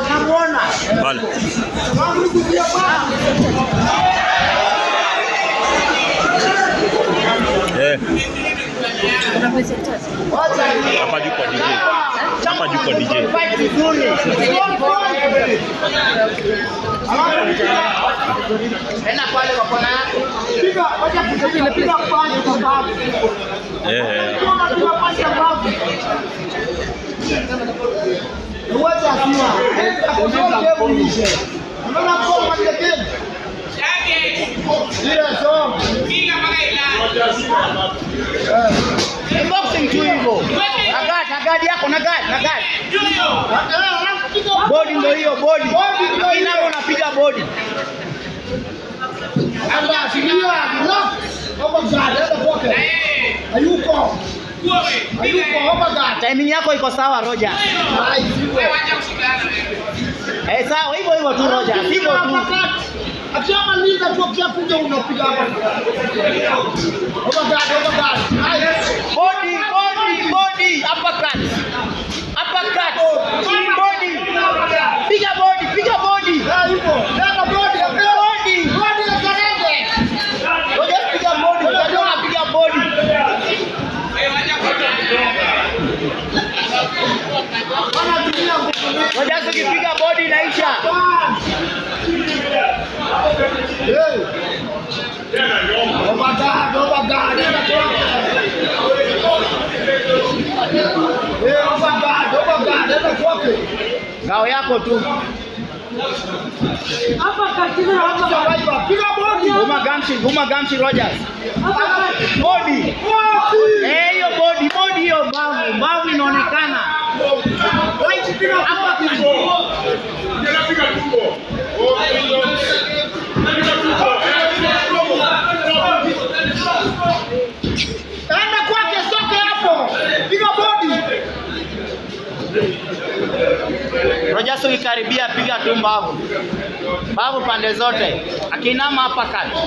Unamuona? Pale. Hapa juu kwa DJ. Hapa juu kwa DJ. Ena pale kwa kona yako. Piga, wacha kupiga pande kwa babu. Uwache akiwa. Unaona kwa mwanadamu. Boxing tu hivyo. Nagadi yako nagadi. Body ndio hiyo body. Inao unapiga body. Anda fikiria. Hapo gadi poke. Hayuko. Timing yako iko sawa Roger. Sawa hivyo tu Roger. Hivyo tu. Akiama liza tu kia kuja unapiga hapa. Body. Uppercut. Body. Piga body. Hivyo. Ndio body. Body ya karenge. Roja piga body. Roja piga body. Roja ukipiga body inaisha. Ngao yako tu. Guma gamshi Rogers. Body. Hiyo body hiyo mbavu inaonekana. Hapa kidogo. Piga tumbo. Enda kwake soke hapo. Piga body. Rogers ukikaribia piga tu mbavu. Mbavu pande zote. Akinama hapa kati.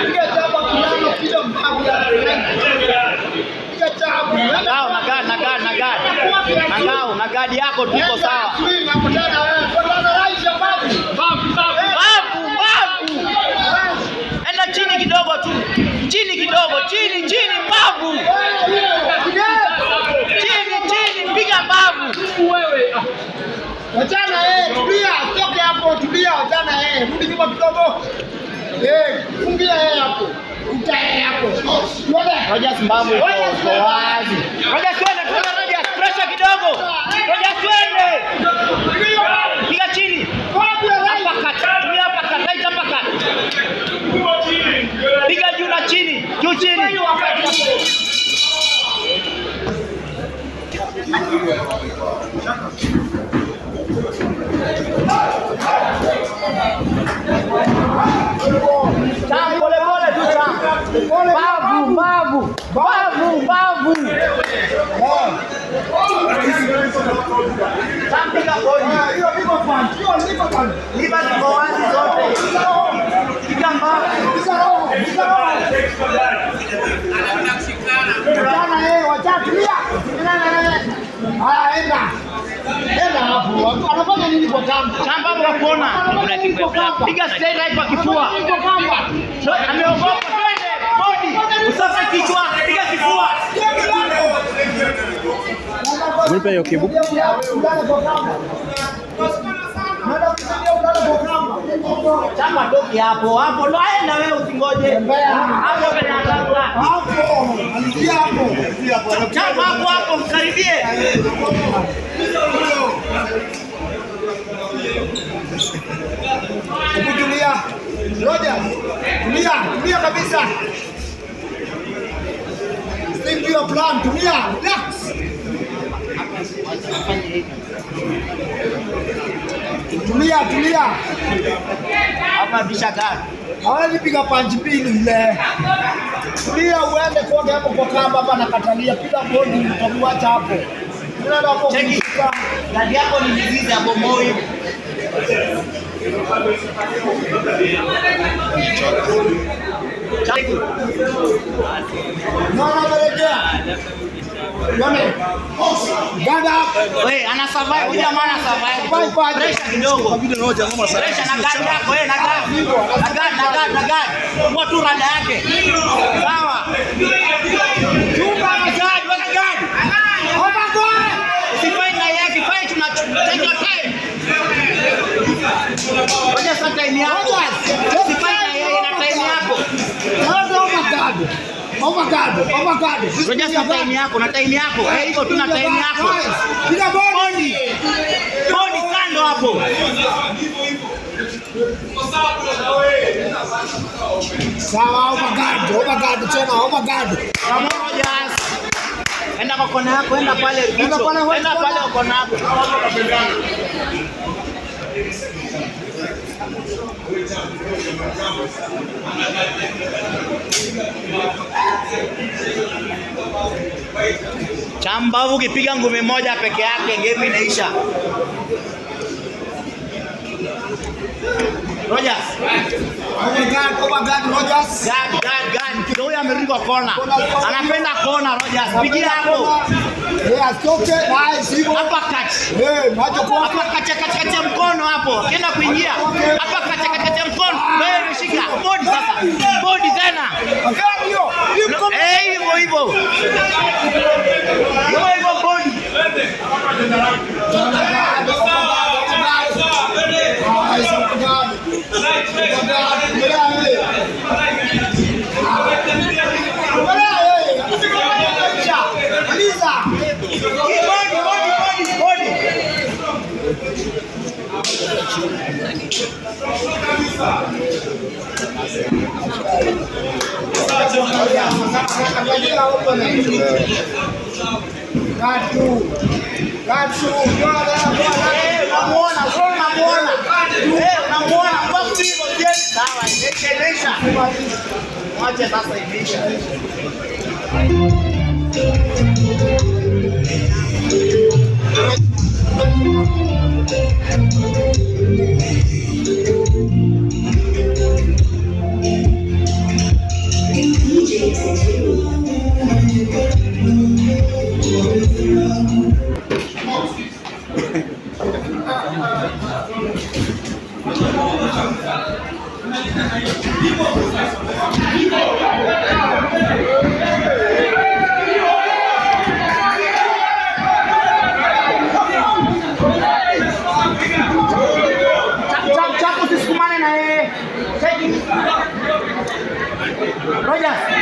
Piga chapa kinama piga mbavu ya. Piga chapa. Nagadi yako tuko sawa. Enda chini kidogo tu. Chini mbavu. Chini piga mbavu. Wewe. Wachana tulia, toke hapo, wachana rudi nyuma kidogo. Fungia hapo. Utae hapo. Rogers mbavu iko wazi. Rogers twende, pressure kidogo. Rogers twende. Piga chini. Piga juu na chini. Juu chini. Pole tu Bavu. Piga bodi. Hiyo lipa pan. Lipa ziko wazi zote. Piga mbavu. Wachatulia. Enda hapo. Anafanya nini kwa kamba? Kamba hapo kuona. Piga straight right kwa kifua. Ameogopa twende. Body. Usafi kichwa. Piga kifua. Nipe hiyo kibu. Chama doki hapo. Naenda wewe usingoje. Hapo penataka. Hapo. Chama hapo mkaribie. Tulia. Roger. Tulia kabisa. Stick to your plan. Tulia. Relax. Tulia. Hapa bisha gani? Hawezi piga panchi mbili ile. Tulia uende kwa hapo kwa kamba hapa nakatalia. Piga bodi utakuacha hapo. Unaenda hapo. Cheki. Gadi yako ni mizizi ya bomoi. Cheki. Mwana merejea. Gada. Wewe ana survive, huyu jamaa ana survive. Pressure kidogo. Pressure na gadi yako, wewe na gadi. Na gadi. Kwa tu rada yake. Sawa. Chunga na gadi, weka gadi. Hapa kwa. Usifanye na yake, fanye take your time. Ngoja sasa time yako. Usifanye na yeye na time yako. Oh my God. Ngoja sasa time yako na time yako. Hivyo tu na time yako. Piga bodi. Bodi kando hapo. Sawa, oh my God, tena, oh my God. Pamoja. Enda kwa kona yako, enda pale kwa kona yako. Chambavu kipiga ngumi moja peke yake game inaisha. Rogers. Oh my God, Rogers. Gad. Huyu amerudi kona. Anapenda kona Rogers. Pigia hapo. Atoke nice. Hapa kati. Macho kwa. Hapa kati ya mkono hapo. Kienda kuingia. Hapa kati ya mkono. Wewe umeshika. Body sasa. Body tena. Hiyo. Hivyo body. Wacha sasa imeisha.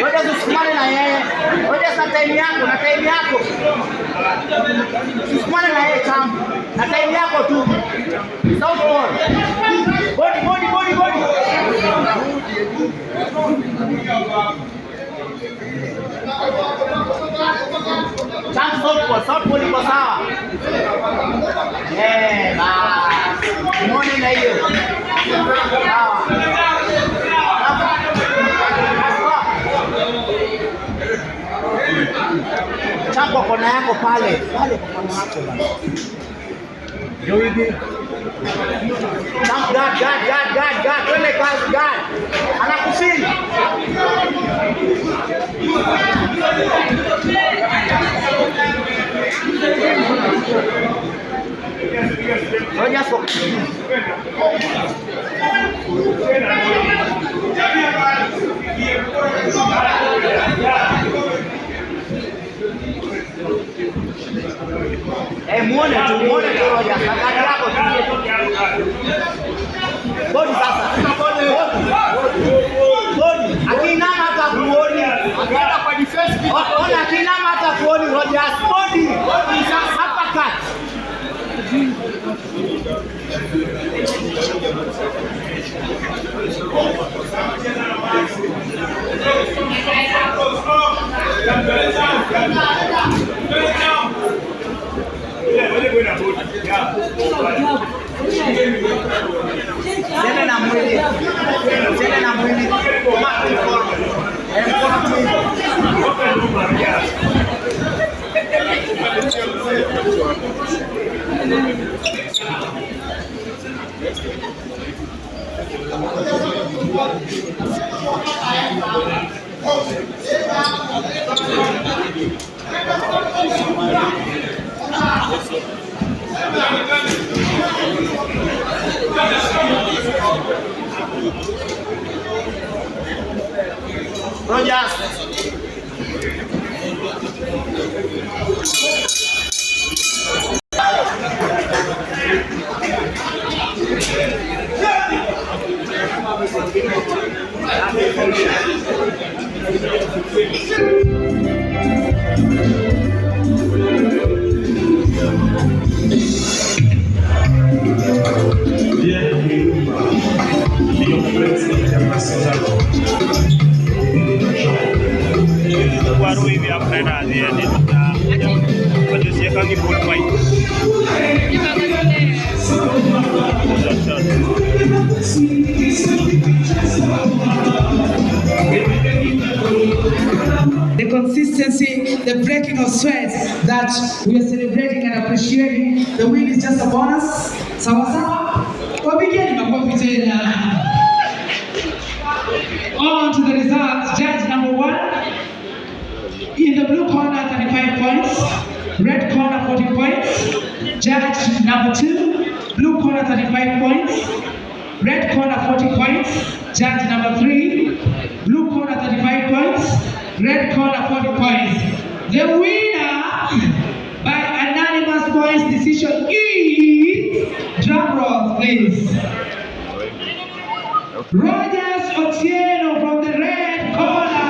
Rogers usikumane na yeye. Rogers na time yako. Usikumane na yeye Champ. Na time yako tu. Southpaw. Body. Champ Southpaw liko sawa. Muone na hiyo. Sawa. Champ kona yako pale kwa kona yako bana. Ndio hivi. Champ guard. Twende kazi guard. Anakufili. Ngoja soko. Muone tu Rogers. Gari yako tu. Bodi sasa. Bodi. Akinama hata kuoni. Akaenda kwa defense. Ona akinama hata kuoni Rogers. Bodi. Hapa kati. Sele na mwili. Rogers. Baru ini apa nanti ya? Pada siapa lagi buat main? The consistency, the breaking of sweat that we are celebrating and appreciating. The win is just a bonus. Sawa sawa. Wapigeni makofi tena. On to the results. Judge number 1. In the blue corner, 35 points. Red corner, 40 points. Judge number 2. Blue corner, 35 points. Red corner, 40 points. Judge number 3. Blue corner, 35 points. Red corner, 40 points. The winner by unanimous points decision is, drum roll please, Rogers Otieno from the red corner.